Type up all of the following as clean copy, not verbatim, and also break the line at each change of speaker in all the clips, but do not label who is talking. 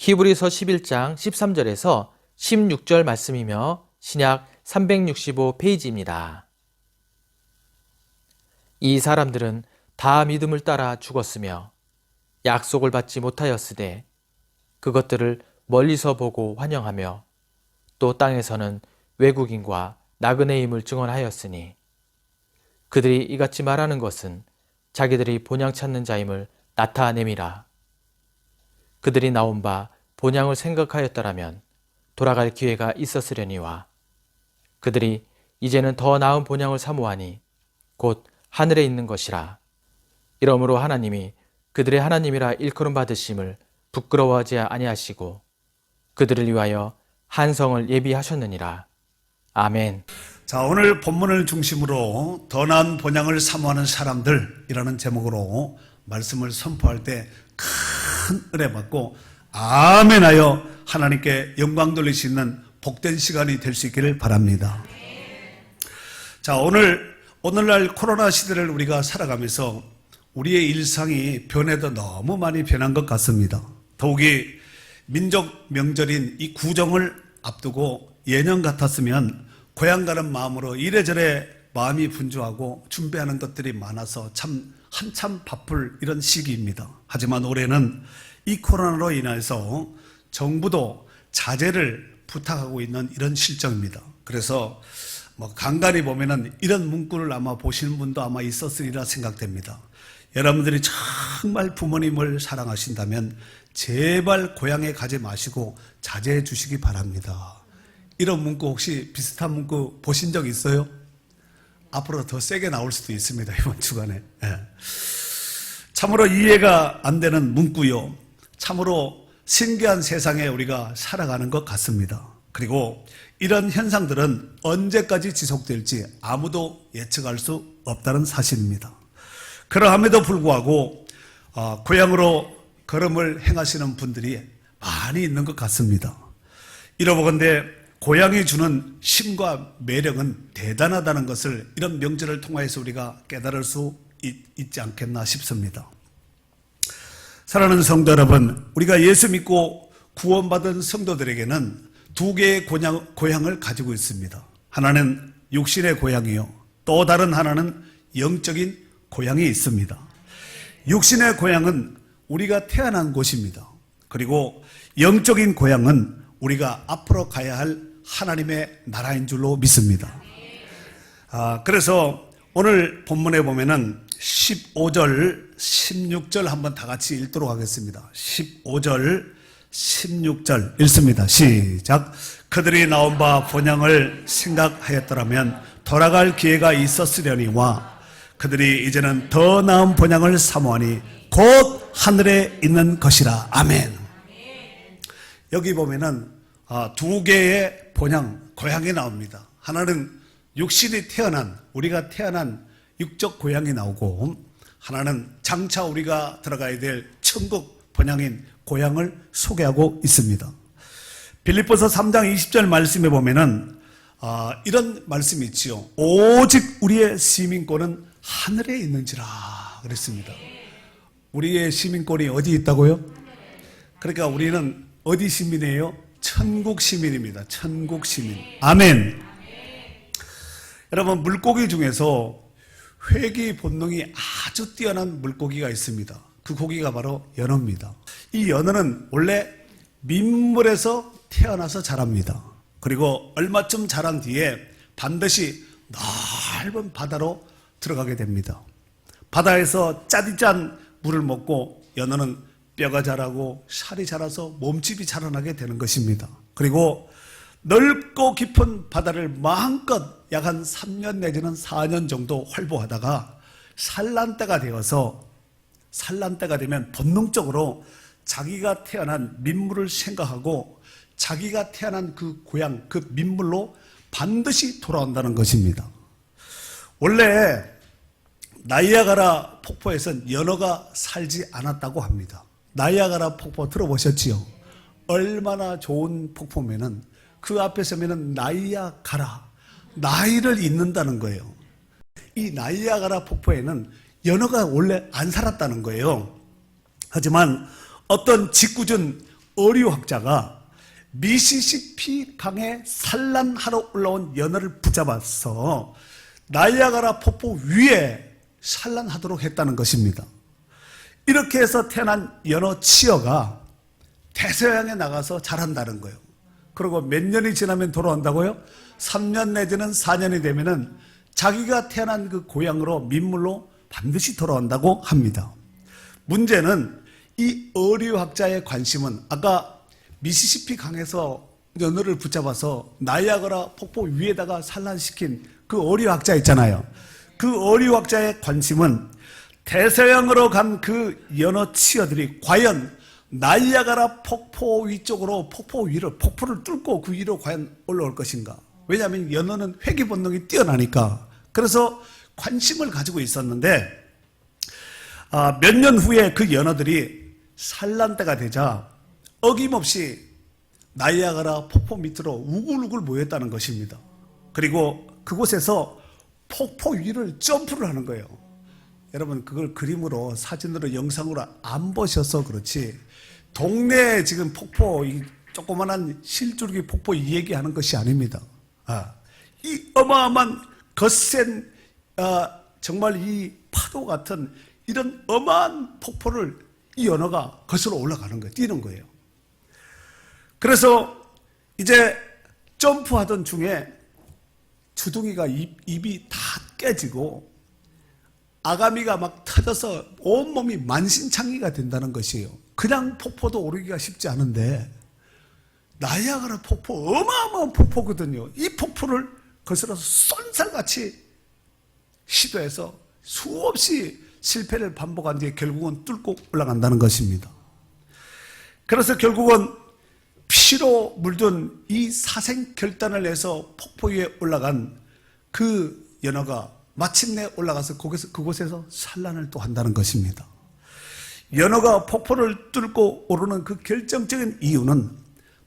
히브리서 11장 13절에서 16절 말씀이며 신약 365페이지입니다. 이 사람들은 다 믿음을 따라 죽었으며 약속을 받지 못하였으되 그것들을 멀리서 보고 환영하며 또 땅에서는 외국인과 나그네의 힘을 증언하였으니 그들이 이같이 말하는 것은 자기들이 본향 찾는 자임을 나타냄이라. 그들이 나온 바 본향을 생각하였더라면 돌아갈 기회가 있었으려니와 그들이 이제는 더 나은 본향을 사모하니 곧 하늘에 있는 것이라. 이러므로 하나님이 그들의 하나님이라 일컬음 받으심을 부끄러워하지 아니하시고 그들을 위하여 한 성을 예비하셨느니라. 아멘.
자, 오늘 본문을 중심으로 더 나은 본향을 사모하는 사람들이라는 제목으로 말씀을 선포할 때 큰 은혜 받고 아멘하여 하나님께 영광 돌릴 수 있는 복된 시간이 될 수 있기를 바랍니다. 자, 오늘날 코로나 시대를 우리가 살아가면서 우리의 일상이 변해도 너무 많이 변한 것 같습니다. 더욱이 민족 명절인 이 구정을 앞두고 예년 같았으면 고향 가는 마음으로 이래저래 마음이 분주하고 준비하는 것들이 많아서 참 한참 바쁠 이런 시기입니다. 하지만 올해는 이 코로나로 인해서 정부도 자제를 부탁하고 있는 이런 실정입니다. 그래서 간간히 보면은 이런 문구를 아마 보시는 분도 아마 있었으리라 생각됩니다. 여러분들이 정말 부모님을 사랑하신다면 제발 고향에 가지 마시고 자제해 주시기 바랍니다. 이런 문구 혹시 비슷한 문구 보신 적 있어요? 앞으로 더 세게 나올 수도 있습니다. 이번 주간에. 참으로 이해가 안 되는 문구요. 참으로 신기한 세상에 우리가 살아가는 것 같습니다. 그리고 이런 현상들은 언제까지 지속될지 아무도 예측할 수 없다는 사실입니다. 그러함에도 불구하고 고향으로 걸음을 행하시는 분들이 많이 있는 것 같습니다. 이러보건대 고향이 주는 힘과 매력은 대단하다는 것을 이런 명절을 통해서 우리가 깨달을 수 있지 않겠나 싶습니다. 사랑하는 성도 여러분, 우리가 예수 믿고 구원받은 성도들에게는 두 개의 고향을 가지고 있습니다. 하나는 육신의 고향이요, 또 다른 하나는 영적인 고향이 있습니다. 육신의 고향은 우리가 태어난 곳입니다. 그리고 영적인 고향은 우리가 앞으로 가야 할 하나님의 나라인 줄로 믿습니다. 그래서 오늘 본문에 보면은 15절, 16절 한번 다 같이 읽도록 하겠습니다. 15절, 16절 읽습니다. 시작. 그들이 나온 바 본향을 생각하였더라면 돌아갈 기회가 있었으려니와 그들이 이제는 더 나은 본향을 사모하니 곧 하늘에 있는 것이라. 아멘. 여기 보면은 두 개의 본향, 고향이 나옵니다. 하나는 육신이 태어난, 우리가 태어난 육적 고향이 나오고, 하나는 장차 우리가 들어가야 될 천국 본향인 고향을 소개하고 있습니다. 빌립보서 3장 20절 말씀에 보면은 이런 말씀이 있지요. 오직 우리의 시민권은 하늘에 있는지라 그랬습니다. 우리의 시민권이 어디 있다고요? 그러니까 우리는 어디 시민이에요? 천국 시민입니다. 천국 시민. 아멘. 여러분, 물고기 중에서 회귀 본능이 아주 뛰어난 물고기가 있습니다. 그 고기가 바로 연어입니다. 이 연어는 원래 민물에서 태어나서 자랍니다. 그리고 얼마쯤 자란 뒤에 반드시 넓은 바다로 들어가게 됩니다. 바다에서 짜디짠 물을 먹고 연어는 뼈가 자라고 살이 자라서 몸집이 자라나게 되는 것입니다. 그리고 넓고 깊은 바다를 마음껏 약 한 3년 내지는 4년 정도 활보하다가 산란때가 되면 본능적으로 자기가 태어난 민물을 생각하고 자기가 태어난 그 고향, 그 민물로 반드시 돌아온다는 것입니다. 원래 나이아가라 폭포에선 연어가 살지 않았다고 합니다. 나이아가라 폭포 들어보셨지요? 얼마나 좋은 폭포면은 그 앞에 서면은 나이아가라, 나이를 잇는다는 거예요. 이 나이아가라 폭포에는 연어가 원래 안 살았다는 거예요. 하지만 어떤 짓궂은 어류학자가 미시시피 강에 산란하러 올라온 연어를 붙잡아서 나이아가라 폭포 위에 산란하도록 했다는 것입니다. 이렇게 해서 태어난 연어 치어가 대서양에 나가서 자란다는 거예요. 그리고 몇 년이 지나면 돌아온다고요? 3년 내지는 4년이 되면은 자기가 태어난 그 고향으로 민물로 반드시 돌아온다고 합니다. 문제는 이 어류학자의 관심은 아까 미시시피 강에서 연어를 붙잡아서 나이아가라 폭포 위에다가 산란시킨 그 어류학자 있잖아요. 그 어류학자의 관심은 대서양으로 간 그 연어 치어들이 과연 나이아가라 폭포 위쪽으로 폭포를 뚫고 그 위로 과연 올라올 것인가. 왜냐하면 연어는 회귀 본능이 뛰어나니까. 그래서 관심을 가지고 있었는데 몇 년 후에 그 연어들이 산란 때가 되자 어김없이 나이아가라 폭포 밑으로 우글우글 모였다는 것입니다. 그리고 그곳에서 폭포 위를 점프를 하는 거예요. 여러분 그걸 그림으로 사진으로 영상으로 안 보셔서 그렇지 동네에 지금 폭포 이 조그만한 실줄기 폭포 이 얘기하는 것이 아닙니다. 이 어마어마한 거센 정말 이 파도 같은 이런 어마한 폭포를 이 연어가 거슬러 올라가는 거예요. 뛰는 거예요. 그래서 이제 점프하던 중에 주둥이가 입이 다 깨지고 아가미가 막 터져서 온몸이 만신창이가 된다는 것이에요. 그냥 폭포도 오르기가 쉽지 않은데 나이아가라 폭포 어마어마한 폭포거든요. 이 폭포를 거슬러서 쏜살같이 시도해서 수없이 실패를 반복한 뒤에 결국은 뚫고 올라간다는 것입니다. 그래서 결국은 피로 물든 이 사생결단을 해서 폭포 위에 올라간 그 연어가 마침내 올라가서 그곳에서 산란을 또 한다는 것입니다. 연어가 폭포를 뚫고 오르는 그 결정적인 이유는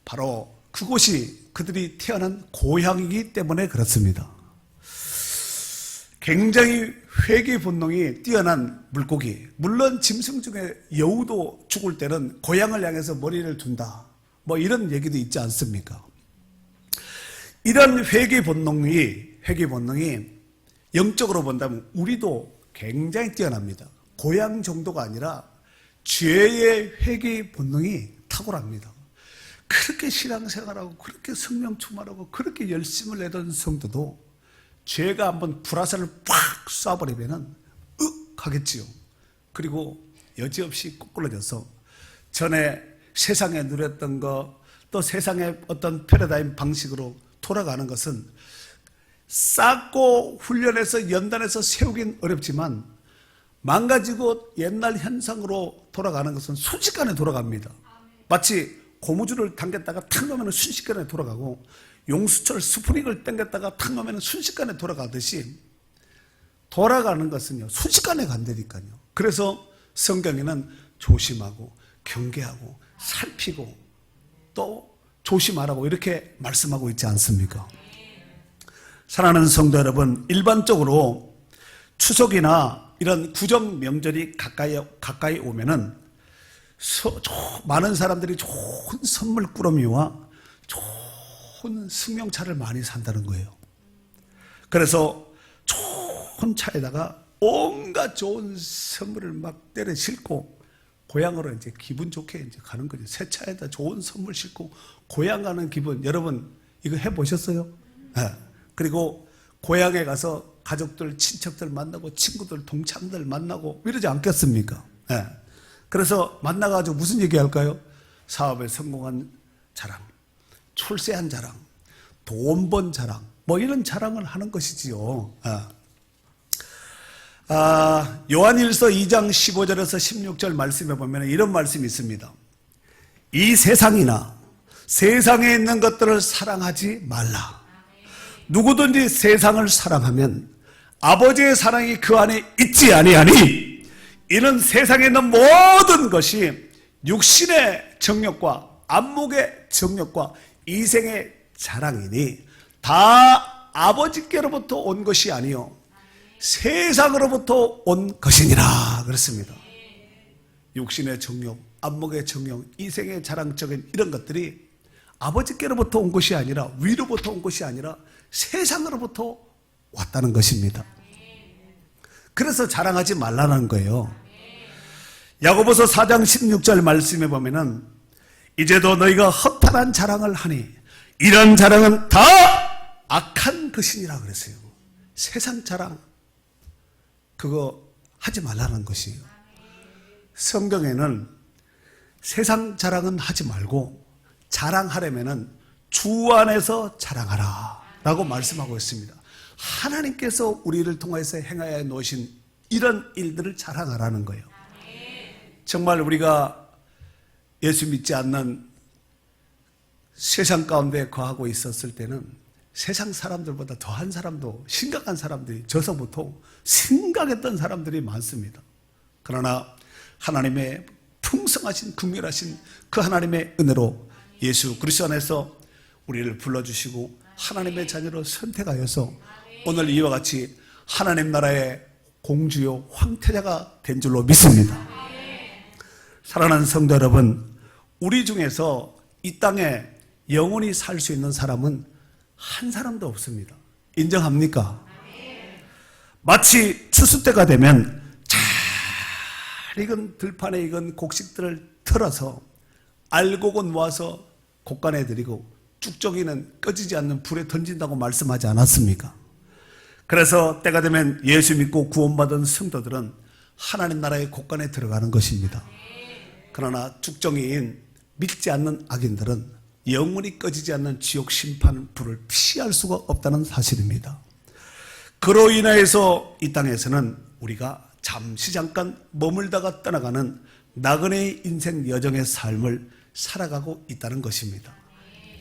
바로 그곳이 그들이 태어난 고향이기 때문에 그렇습니다. 굉장히 회귀 본능이 뛰어난 물고기, 물론 짐승 중에 여우도 죽을 때는 고향을 향해서 머리를 둔다 뭐 이런 얘기도 있지 않습니까? 이런 회귀 본능이 영적으로 본다면 우리도 굉장히 뛰어납니다. 고향 정도가 아니라 죄의 회귀 본능이 탁월합니다. 그렇게 신앙생활하고 그렇게 성령 충만하고 그렇게 열심을 내던 성도도 죄가 한번 불화살을 팍 쏴버리면은 하겠지요. 그리고 여지없이 꼬꾸라져서 전에 세상에 누렸던 거 또 세상의 어떤 패러다임 방식으로 돌아가는 것은 쌓고 훈련해서 연단해서 세우긴 어렵지만 망가지고 옛날 현상으로 돌아가는 것은 순식간에 돌아갑니다. 마치 고무줄을 당겼다가 탁 놓으면 순식간에 돌아가고 용수철 스프링을 당겼다가 탁 놓으면 순식간에 돌아가듯이 돌아가는 것은요 순식간에 간다니까요. 그래서 성경에는 조심하고 경계하고 살피고 또 조심하라고 이렇게 말씀하고 있지 않습니까? 사랑하는 성도 여러분, 일반적으로 추석이나 이런 구정 명절이 가까이 오면은 많은 사람들이 좋은 선물 꾸러미와 좋은 승용차를 많이 산다는 거예요. 그래서 좋은 차에다가 온갖 좋은 선물을 막 때려 싣고 고향으로 이제 기분 좋게 이제 가는 거죠. 새 차에다 좋은 선물 싣고 고향 가는 기분, 여러분 이거 해보셨어요? 네. 그리고 고향에 가서 가족들, 친척들 만나고 친구들, 동창들 만나고 이러지 않겠습니까? 네. 그래서 만나가지고 무슨 얘기할까요? 사업에 성공한 자랑, 출세한 자랑, 돈 번 자랑, 뭐 이런 자랑을 하는 것이지요. 요한일서 2장 15절에서 16절 말씀에 보면 이런 말씀이 있습니다. 이 세상이나 세상에 있는 것들을 사랑하지 말라. 누구든지 세상을 사랑하면 아버지의 사랑이 그 안에 있지 아니하니 이는 세상에 있는 모든 것이 육신의 정욕과 안목의 정욕과 이생의 자랑이니 다 아버지께로부터 온 것이 아니요 세상으로부터 온 것이니라 그렇습니다. 육신의 정욕, 안목의 정령, 이생의 자랑적인 이런 것들이 아버지께로부터 온 것이 아니라, 위로부터 온 것이 아니라 세상으로부터 왔다는 것입니다. 그래서 자랑하지 말라는 거예요. 야고보서 4장 16절 말씀에 보면은 이제도 너희가 허탄한 자랑을 하니 이런 자랑은 다 악한 것이니라 그랬어요. 세상 자랑 그거 하지 말라는 것이에요. 성경에는 세상 자랑은 하지 말고 자랑하려면은 주 안에서 자랑하라 라고 말씀하고 있습니다. 하나님께서 우리를 통해서 행하여 놓으신 이런 일들을 자랑하라는 거예요. 정말 우리가 예수 믿지 않는 세상 가운데 거하고 있었을 때는 세상 사람들보다 더한 사람도, 심각한 사람들이, 저서부터 심각했던 사람들이 많습니다. 그러나 하나님의 풍성하신 긍휼하신 그 하나님의 은혜로 예수 그리스도 안에서 우리를 불러주시고 하나님의 자녀로 선택하여서 오늘 이와 같이 하나님 나라의 공주요 황태자가 된 줄로 믿습니다. 사랑하는 성도 여러분, 우리 중에서 이 땅에 영원히 살 수 있는 사람은 한 사람도 없습니다. 인정합니까? 마치 추수 때가 되면 잘 익은 들판에 익은 곡식들을 털어서 알곡은 모아서 곡간에 드리고 쭉정이는 꺼지지 않는 불에 던진다고 말씀하지 않았습니까? 그래서 때가 되면 예수 믿고 구원받은 성도들은 하나님 나라의 곡간에 들어가는 것입니다. 그러나 쭉정이인 믿지 않는 악인들은 영원히 꺼지지 않는 지옥 심판 불을 피할 수가 없다는 사실입니다. 그로 인하여서 이 땅에서는 우리가 잠시 잠깐 머물다가 떠나가는 나그네의 인생 여정의 삶을 살아가고 있다는 것입니다.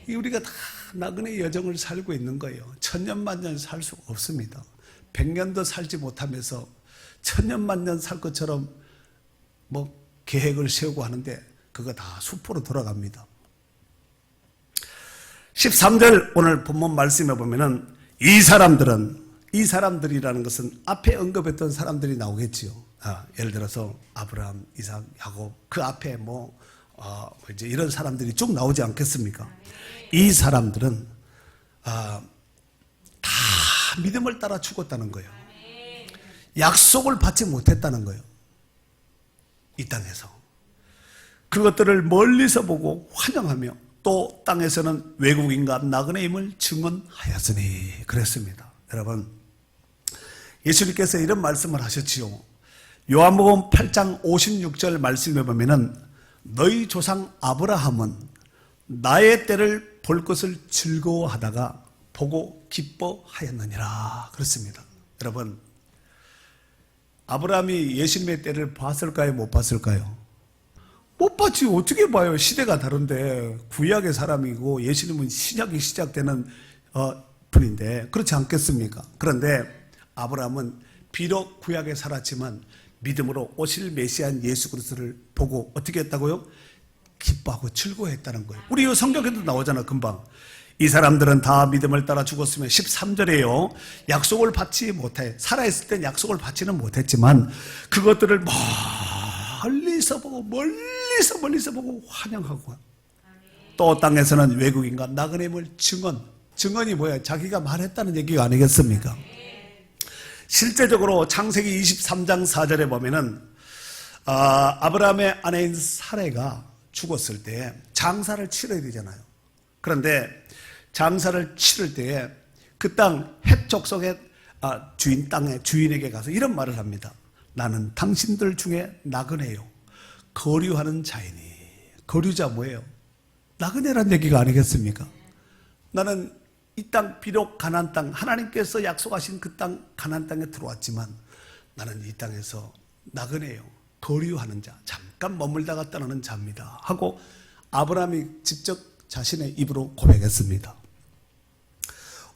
우리가 다 나그네의 여정을 살고 있는 거예요. 천년만년 살 수 없습니다. 100년도 살지 못하면서 천년만년 살 것처럼 계획을 세우고 하는데 그거 다 수포로 돌아갑니다. 13절 오늘 본문 말씀에 보면은 이 사람들이라는 것은 앞에 언급했던 사람들이 나오겠지요. 예를 들어서 아브라함, 이삭, 야곱 그 앞에 이제 이런 사람들이 쭉 나오지 않겠습니까? 이 사람들은 다 믿음을 따라 죽었다는 거예요. 약속을 받지 못했다는 거예요. 이 땅에서 그것들을 멀리서 보고 환영하며 또 땅에서는 외국인과 나그네임을 증언하였으니 그랬습니다. 여러분, 예수님께서 이런 말씀을 하셨지요. 요한복음 8장 56절 말씀에 보면은 너희 조상 아브라함은 나의 때를 볼 것을 즐거워하다가 보고 기뻐하였느니라 그렇습니다. 여러분, 아브라함이 예수님의 때를 봤을까요? 못 봤을까요? 못 봤지. 어떻게 봐요? 시대가 다른데 구약의 사람이고 예수님은 신약이 시작되는 분인데 그렇지 않겠습니까? 그런데 아브라함은 비록 구약에 살았지만 믿음으로 오실 메시아인 예수 그리스도를 보고 어떻게 했다고요? 기뻐하고 즐거워했다는 거예요. 우리 성경에도 나오잖아. 금방 이 사람들은 다 믿음을 따라 죽었으면 13절에요. 약속을 받지 못해 살아있을 땐 약속을 받지는 못했지만 그것들을 멀리서 보고 환영하고 또 땅에서는 외국인과 나그네임을 증언이 뭐야? 자기가 말했다는 얘기가 아니겠습니까? 실제적으로 창세기 23장 4절에 보면은 아브라함의 아내인 사레가 죽었을 때 장사를 치러야 되잖아요. 그런데 장사를 치를 때에 그 땅 헷 족속의 주인에게 가서 이런 말을 합니다. 나는 당신들 중에 나그네요. 거류하는 자이니. 거류자 뭐예요? 나그네란 얘기가 아니겠습니까? 나는 이 땅 비록 가나안 땅 하나님께서 약속하신 그 땅 가나안 땅에 들어왔지만 나는 이 땅에서 나그네요. 거류하는 자, 잠깐 머물다가 떠나는 자입니다 하고 아브라함이 직접 자신의 입으로 고백했습니다.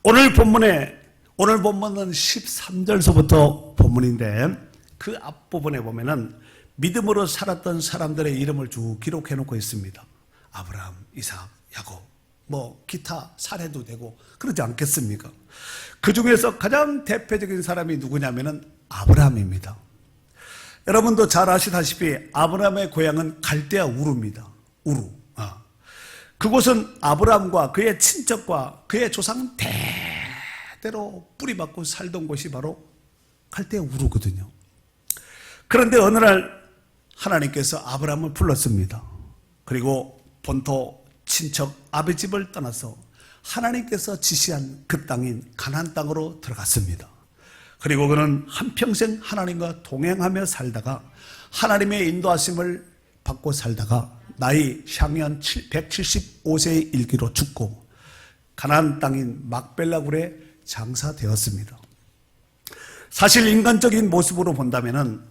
오늘 본문은 13절서부터 본문인데 그 앞부분에 보면은 믿음으로 살았던 사람들의 이름을 쭉 기록해 놓고 있습니다. 아브라함, 이삭, 야곱 기타 사례도 되고 그러지 않겠습니까? 그 중에서 가장 대표적인 사람이 누구냐면은 아브라함입니다. 여러분도 잘 아시다시피 아브라함의 고향은 갈대아 우르입니다. 우르. 그곳은 아브라함과 그의 친척과 그의 조상 대대로 뿌리박고 살던 곳이 바로 갈대아 우르거든요. 그런데 어느 날 하나님께서 아브라함을 불렀습니다. 그리고 본토 친척 아버집을 떠나서 하나님께서 지시한 그 땅인 가나안 땅으로 들어갔습니다. 그리고 그는 한평생 하나님과 동행하며 살다가 하나님의 인도하심을 받고 살다가 나이 향년 175세의 일기로 죽고 가나안 땅인 막벨라굴에 장사되었습니다. 사실 인간적인 모습으로 본다면은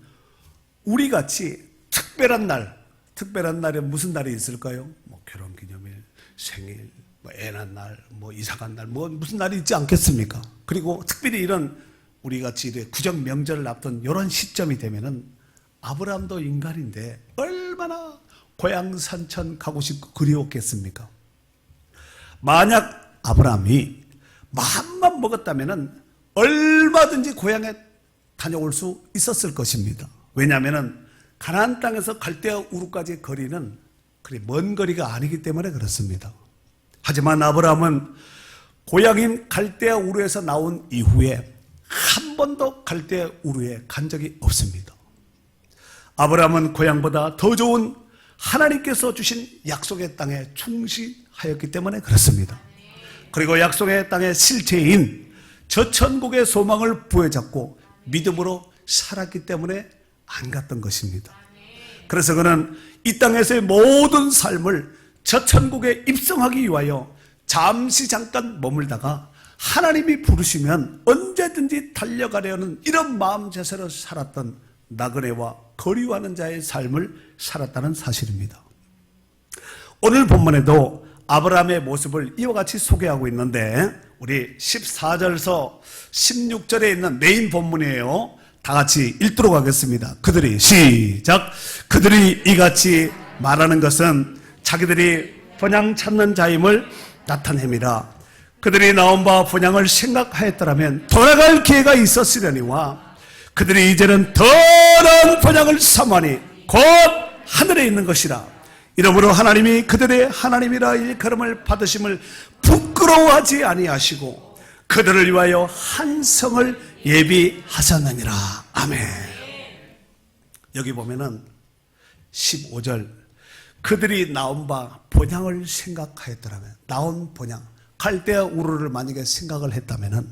우리같이 특별한 날에 무슨 날이 있을까요? 뭐 결혼기념일, 생일, 뭐 애 낳은 날, 뭐 이사간 날, 뭐 무슨 날이 있지 않겠습니까? 그리고 특별히 이런 우리같이 구정 명절을 앞둔 이런 시점이 되면은 아브라함도 인간인데 얼마나 고향 산천 가고 싶고 그리웠겠습니까? 만약 아브라함이 마음만 먹었다면은 얼마든지 고향에 다녀올 수 있었을 것입니다. 왜냐하면은 가나안 땅에서 갈대아 우르까지의 거리는 그리 먼 거리가 아니기 때문에 그렇습니다. 하지만 아브라함은 고향인 갈대아 우르에서 나온 이후에 한 번도 갈대아 우르에 간 적이 없습니다. 아브라함은 고향보다 더 좋은 하나님께서 주신 약속의 땅에 충실하였기 때문에 그렇습니다. 그리고 약속의 땅의 실체인 저 천국의 소망을 부여잡고 믿음으로 살았기 때문에 안 갔던 것입니다. 그래서 그는 이 땅에서의 모든 삶을 저 천국에 입성하기 위하여 잠시 잠깐 머물다가 하나님이 부르시면 언제든지 달려가려는 이런 마음 자세로 살았던 나그네와 거리와는 자의 삶을 살았다는 사실입니다. 오늘 본문에도 아브라함의 모습을 이와 같이 소개하고 있는데 우리 14절서 16절에 있는 메인 본문이에요. 다 같이 읽도록 하겠습니다. 그들이 시작. 그들이 이같이 말하는 것은 자기들이 번양 찾는 자임을 나타냅니다. 그들이 나온 바 번양을 생각하였더라면 돌아갈 기회가 있었으려니와 그들이 이제는 더 나은 번양을 삼하니 곧 하늘에 있는 것이라. 이러므로 하나님이 그들의 하나님이라 일컬음을 받으심을 부끄러워하지 아니하시고 그들을 위하여 한 성을 예비하셨느니라. 아멘. 여기 보면은 15절 그들이 나온 바 번양을 생각하였더라면 나온 번양 갈대아 우르를 만약에 생각을 했다면은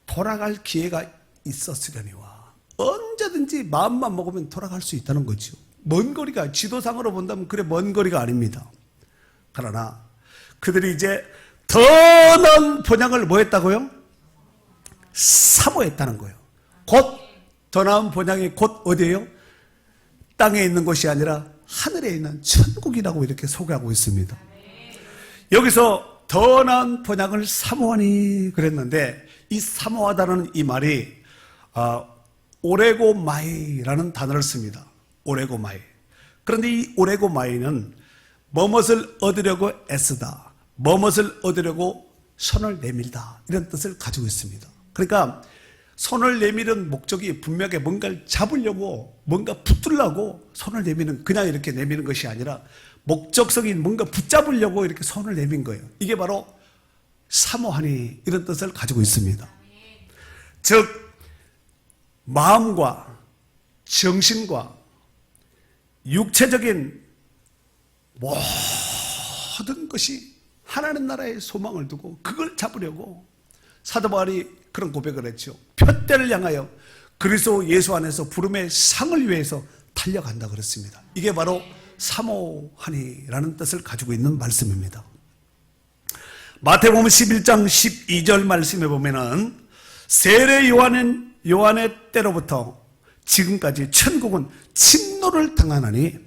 돌아갈 기회가 있었으려니와 언제든지 마음만 먹으면 돌아갈 수 있다는 거죠. 먼 거리가 지도상으로 본다면 그래 먼 거리가 아닙니다. 그러나 그들이 이제 더 나은 번양을 뭐 했다고요? 사모했다는 거예요. 곧 더 나은 번양이 곧 어디예요? 땅에 있는 것이 아니라 하늘에 있는 천국이라고 이렇게 소개하고 있습니다. 여기서 더 나은 번양을 사모하니 그랬는데 이 사모하다는 이 말이 오레고마이라는 단어를 씁니다. 오레고마이. 그런데 이 오레고마이는 뭐뭇을 얻으려고 애쓰다, 뭐뭇을 얻으려고 손을 내밀다 이런 뜻을 가지고 있습니다. 그러니까 손을 내미는 목적이 분명하게 뭔가를 잡으려고 뭔가 붙들려고 손을 내미는 그냥 이렇게 내미는 것이 아니라 목적성인 뭔가 붙잡으려고 이렇게 손을 내민 거예요. 이게 바로 사모하니 이런 뜻을 가지고 있습니다. 즉 마음과 정신과 육체적인 모든 것이 하나님 나라의 소망을 두고 그걸 잡으려고 사도 바울이 그런 고백을 했죠. 표대를 향하여 그리스도 예수 안에서 부름의 상을 위해서 달려간다 그랬습니다. 이게 바로 사모하니라는 뜻을 가지고 있는 말씀입니다. 마태복음 11장 12절 말씀에 보면은 세례 요한의 때로부터 지금까지 천국은 침노를 당하나니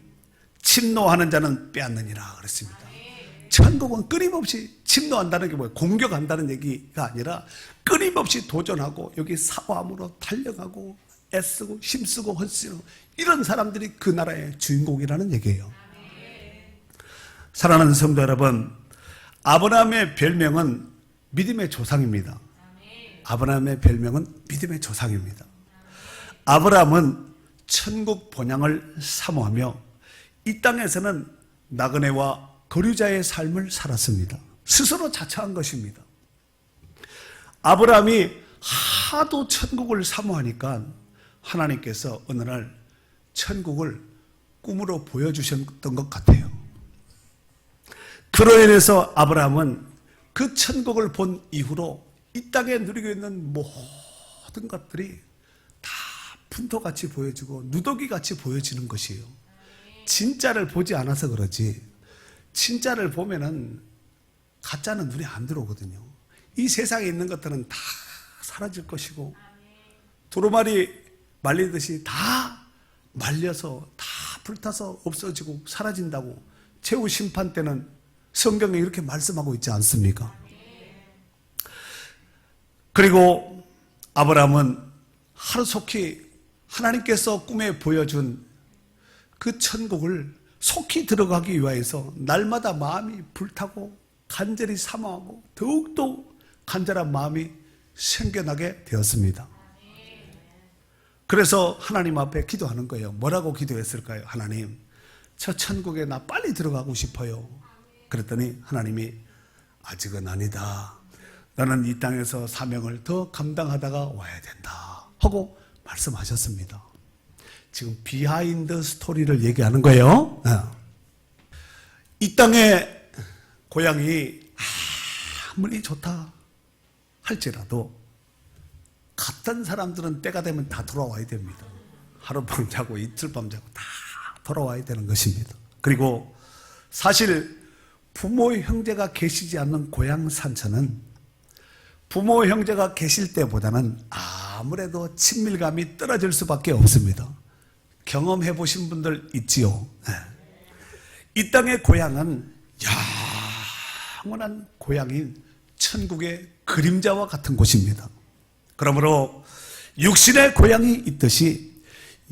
침노하는 자는 빼앗느니라 그랬습니다. 천국은 끊임없이 침노한다는 게 뭐예요? 공격한다는 얘기가 아니라 끊임없이 도전하고 여기 사모함으로 달려가고 애쓰고 힘쓰고 헌신하고 이런 사람들이 그 나라의 주인공이라는 얘기예요. 사랑하는 성도 여러분, 아브라함의 별명은 믿음의 조상입니다. 아브라함의 별명은 믿음의 조상입니다. 아브라함은 천국 본향을 사모하며 이 땅에서는 나그네와 거류자의 삶을 살았습니다. 스스로 자처한 것입니다. 아브라함이 하도 천국을 사모하니까 하나님께서 어느 날 천국을 꿈으로 보여주셨던 것 같아요. 그로 인해서 아브라함은 그 천국을 본 이후로 이 땅에 누리고 있는 모든 것들이 다 분토같이 보여지고 누더기같이 보여지는 것이에요. 진짜를 보지 않아서 그러지, 진짜를 보면은 가짜는 눈에 안 들어오거든요. 이 세상에 있는 것들은 다 사라질 것이고 두루마리 말리듯이 다 말려서 다 불타서 없어지고 사라진다고 최후 심판 때는 성경에 이렇게 말씀하고 있지 않습니까? 그리고 아브라함은 하루속히 하나님께서 꿈에 보여준 그 천국을 속히 들어가기 위하여서 날마다 마음이 불타고 간절히 사모하고 더욱더 간절한 마음이 생겨나게 되었습니다. 그래서 하나님 앞에 기도하는 거예요. 뭐라고 기도했을까요? 하나님, 저 천국에 나 빨리 들어가고 싶어요. 그랬더니 하나님이 아직은 아니다. 너는 이 땅에서 사명을 더 감당하다가 와야 된다 하고 말씀하셨습니다. 지금 비하인드 스토리를 얘기하는 거예요. 이 땅의 고향이 아무리 좋다 할지라도 갔던 사람들은 때가 되면 다 돌아와야 됩니다. 하룻밤 자고 이틀밤 자고 다 돌아와야 되는 것입니다. 그리고 사실 부모의 형제가 계시지 않는 고향 산천은 부모 형제가 계실 때보다는 아무래도 친밀감이 떨어질 수밖에 없습니다. 경험해 보신 분들 있지요. 이 땅의 고향은 영원한 고향인 천국의 그림자와 같은 곳입니다. 그러므로 육신의 고향이 있듯이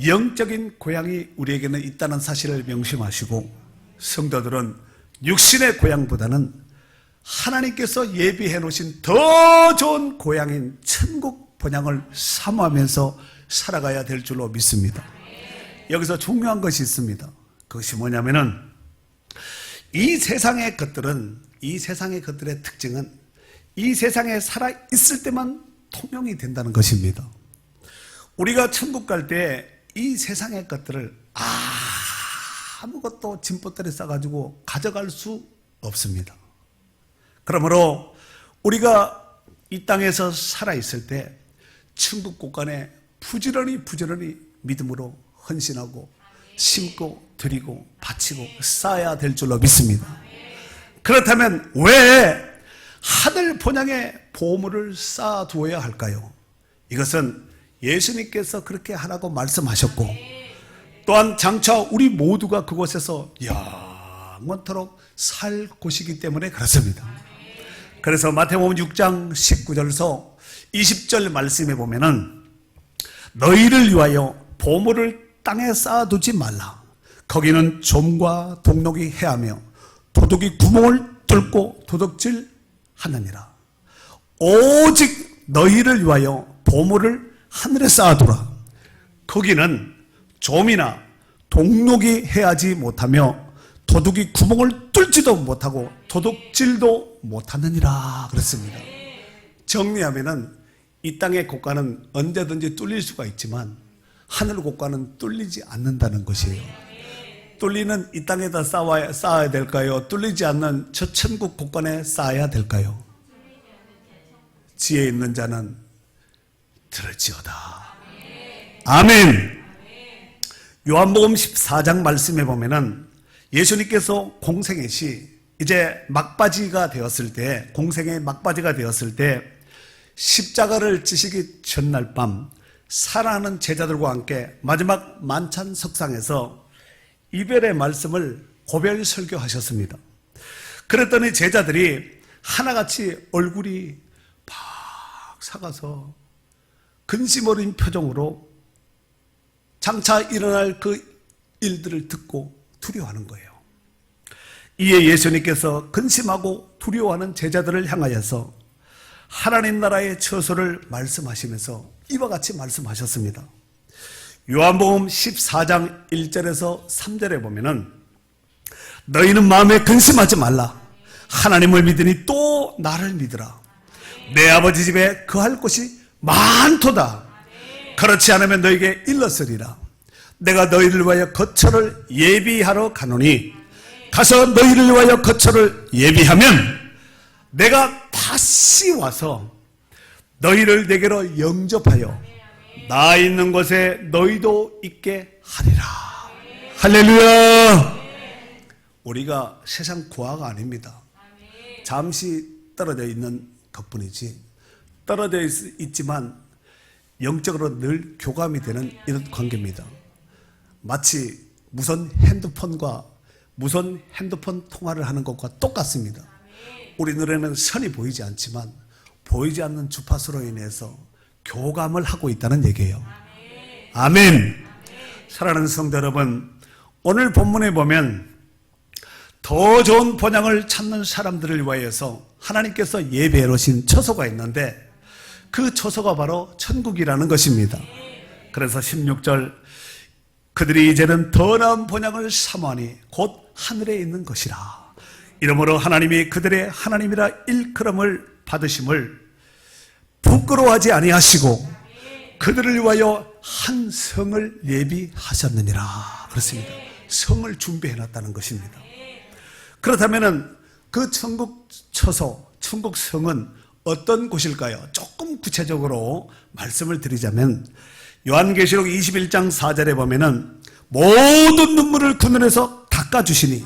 영적인 고향이 우리에게는 있다는 사실을 명심하시고, 성도들은 육신의 고향보다는 하나님께서 예비해 놓으신 더 좋은 고향인 천국 본향을 사모하면서 살아가야 될 줄로 믿습니다. 여기서 중요한 것이 있습니다. 그것이 뭐냐면은 이 세상의 것들은, 이 세상의 것들의 특징은 이 세상에 살아 있을 때만 통용이 된다는 것입니다. 우리가 천국 갈 때 이 세상의 것들을 아무것도 짐보따리 싸가지고 가져갈 수 없습니다. 그러므로 우리가 이 땅에서 살아있을 때 천국 곳간에 부지런히 믿음으로 헌신하고 심고 드리고 바치고 쌓아야 될 줄로 믿습니다. 그렇다면 왜 하늘 본향의 보물을 쌓아두어야 할까요? 이것은 예수님께서 그렇게 하라고 말씀하셨고, 또한 장차 우리 모두가 그곳에서 영원토록 살 곳이기 때문에 그렇습니다. 그래서 마태복음 6장 19절에서 20절 말씀에 보면은 너희를 위하여 보물을 땅에 쌓아두지 말라. 거기는 좀과 동록이 해하며 도둑이 구멍을 뚫고 도둑질 하느니라. 오직 너희를 위하여 보물을 하늘에 쌓아두라. 거기는 좀이나 동록이 해하지 못하며 도둑이 구멍을 뚫지도 못하고 도둑질도 못하느니라 그랬습니다. 정리하면은 이 땅의 곳간은 언제든지 뚫릴 수가 있지만 하늘 곳간은 뚫리지 않는다는 것이에요. 뚫리는 이 땅에다 쌓아야 될까요? 뚫리지 않는 저 천국 곳간에 쌓아야 될까요? 지혜 있는 자는 들을지어다. 아멘. 요한복음 14장 말씀에 보면은 예수님께서 공생의 시, 이제 막바지가 되었을 때, 공생의 막바지가 되었을 때 십자가를 지시기 전날 밤 사랑하는 제자들과 함께 마지막 만찬 석상에서 이별의 말씀을 고별 설교하셨습니다. 그랬더니 제자들이 하나같이 얼굴이 팍 사가서 근심 어린 표정으로 장차 일어날 그 일들을 듣고 두려워하는 거예요. 이에 예수님께서 근심하고 두려워하는 제자들을 향하여서 하나님 나라의 처소를 말씀하시면서 이와 같이 말씀하셨습니다. 요한복음 14장 1절에서 3절에 보면은 너희는 마음에 근심하지 말라. 하나님을 믿으니 또 나를 믿으라. 내 아버지 집에 거할 곳이 많도다. 그렇지 않으면 너에게 일렀으리라. 내가 너희를 위하여 거처를 예비하러 가노니 가서 너희를 위하여 거처를 예비하면 내가 다시 와서 너희를 내게로 영접하여 나 있는 곳에 너희도 있게 하리라. 할렐루야. 우리가 세상 고아가 아닙니다. 잠시 떨어져 있는 것뿐이지, 떨어져 있지만 영적으로 늘 교감이 되는 이런 관계입니다. 마치 무선 핸드폰 통화를 하는 것과 똑같습니다. 우리 눈에는 선이 보이지 않지만 보이지 않는 주파수로 인해서 교감을 하고 있다는 얘기예요. 아멘. 사랑하는 성도 여러분, 오늘 본문에 보면 더 좋은 본향을 찾는 사람들을 위하여서 하나님께서 예배해 놓으신 처소가 있는데 그 처소가 바로 천국이라는 것입니다. 그래서 16절, 그들이 이제는 더 나은 본향을 사모하니 곧 하늘에 있는 것이라. 이러므로 하나님이 그들의 하나님이라 일컬음을 받으심을 부끄러워하지 아니하시고 그들을 위하여 한 성을 예비하셨느니라. 그렇습니다. 성을 준비해 놨다는 것입니다. 그렇다면 그 천국 처소, 천국 성은 어떤 곳일까요? 조금 구체적으로 말씀을 드리자면 요한계시록 21장 4절에 보면은 모든 눈물을 그 눈에서 닦아주시니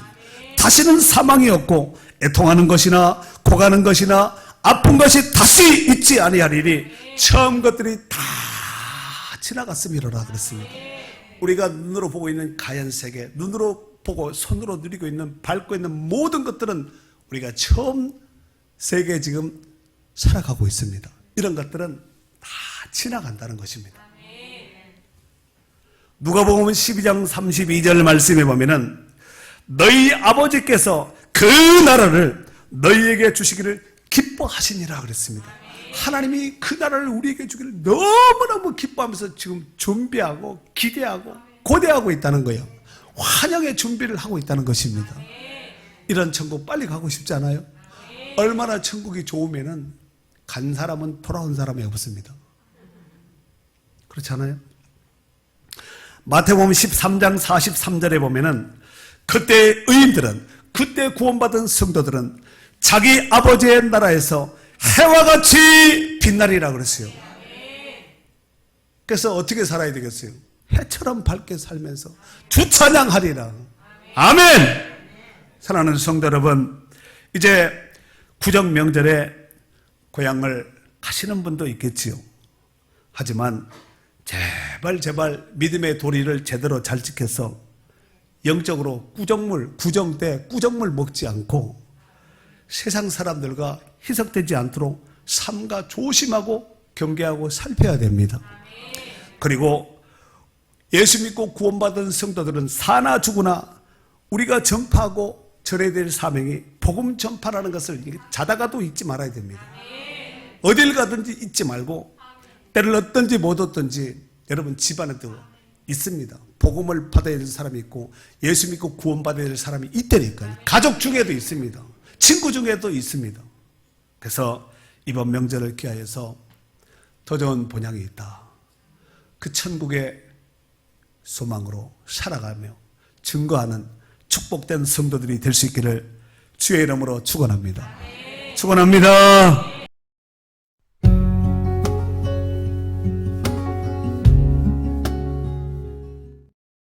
다시는 사망이 없고 애통하는 것이나 고가는 것이나 아픈 것이 다시 있지 아니하리니 처음 것들이 다 지나갔음이로라. 그랬습니다. 우리가 눈으로 보고 있는 가연세계, 눈으로 보고 손으로 누리고 있는, 밟고 있는 모든 것들은 우리가 처음 세계에 지금 살아가고 있습니다. 이런 것들은 다 지나간다는 것입니다. 누가복음 12장 32절 말씀에 보면은 너희 아버지께서 그 나라를 너희에게 주시기를 기뻐하시니라 그랬습니다. 하나님이 그 나라를 우리에게 주기를 너무너무 기뻐하면서 지금 준비하고 기대하고 고대하고 있다는 거예요. 환영의 준비를 하고 있다는 것입니다. 이런 천국 빨리 가고 싶지 않아요? 얼마나 천국이 좋으면은 간 사람은 돌아온 사람이 없습니다. 그렇지 않아요? 마태복음 13장 43절에 보면은 그때 의인들은, 그때 구원받은 성도들은 자기 아버지의 나라에서 해와 같이 빛나리라 그랬어요. 그래서 어떻게 살아야 되겠어요? 해처럼 밝게 살면서 주 찬양하리라. 아멘. 사랑하는 성도 여러분, 이제 구정 명절에 고향을 가시는 분도 있겠지요. 하지만 제발 믿음의 도리를 제대로 잘 지켜서 영적으로 구정 때 꾸정물 먹지 않고 세상 사람들과 희석되지 않도록 삼가 조심하고 경계하고 살펴야 됩니다. 그리고 예수 믿고 구원받은 성도들은 사나 죽으나 우리가 전파하고 전해야 될 사명이 복음 전파라는 것을 자다가도 잊지 말아야 됩니다. 어딜 가든지 잊지 말고, 때를 얻든지 못 얻든지 여러분 집안에도 있습니다. 복음을 받아야 될 사람이 있고 예수 믿고 구원받아야 될 사람이 있다니까요. 가족 중에도 있습니다. 친구 중에도 있습니다. 그래서 이번 명절을 기하여서 더 좋은 본향이 있다. 그 천국의 소망으로 살아가며 증거하는 축복된 성도들이 될 수 있기를 주의 이름으로 축원합니다. 축원합니다.